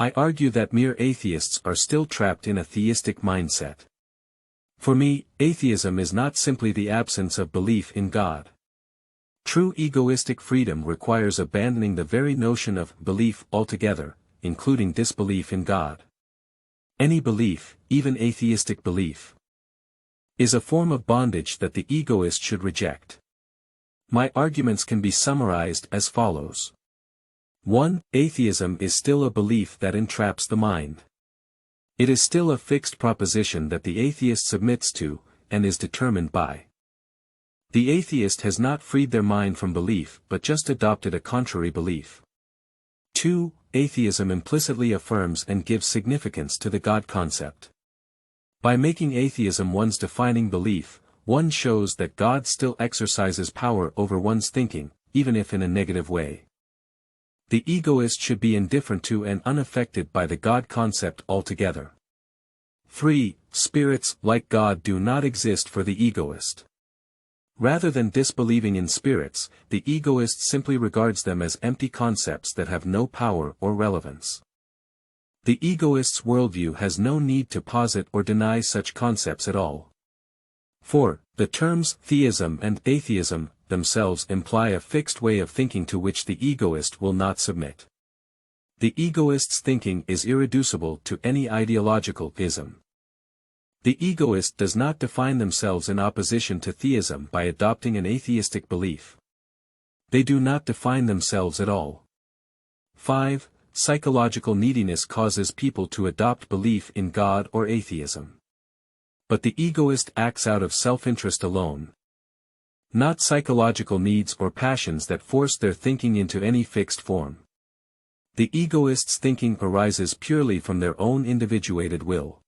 I argue that mere atheists are still trapped in a theistic mindset. For me, atheism is not simply the absence of belief in God. True egoistic freedom requires abandoning the very notion of belief altogether, including disbelief in God. Any belief, even atheistic belief, is a form of bondage that the egoist should reject. My arguments can be summarized as follows. 1. Atheism is still a belief that entraps the mind. It is still a fixed proposition that the atheist submits to, and is determined by. The atheist has not freed their mind from belief but just adopted a contrary belief. 2. Atheism implicitly affirms and gives significance to the God concept. By making atheism one's defining belief, one shows that God still exercises power over one's thinking, even if in a negative way. The egoist should be indifferent to and unaffected by the God concept altogether. 3. Spirits like God do not exist for the egoist. Rather than disbelieving in spirits, the egoist simply regards them as empty concepts that have no power or relevance. The egoist's worldview has no need to posit or deny such concepts at all. 4. The terms theism and atheism themselves imply a fixed way of thinking to which the egoist will not submit. The egoist's thinking is irreducible to any ideological ism. The egoist does not define themselves in opposition to theism by adopting an atheistic belief. They do not define themselves at all. 5. Psychological neediness causes people to adopt belief in God or atheism. But the egoist acts out of self-interest alone. Not psychological needs or passions that force their thinking into any fixed form. The egoist's thinking arises purely from their own individuated will.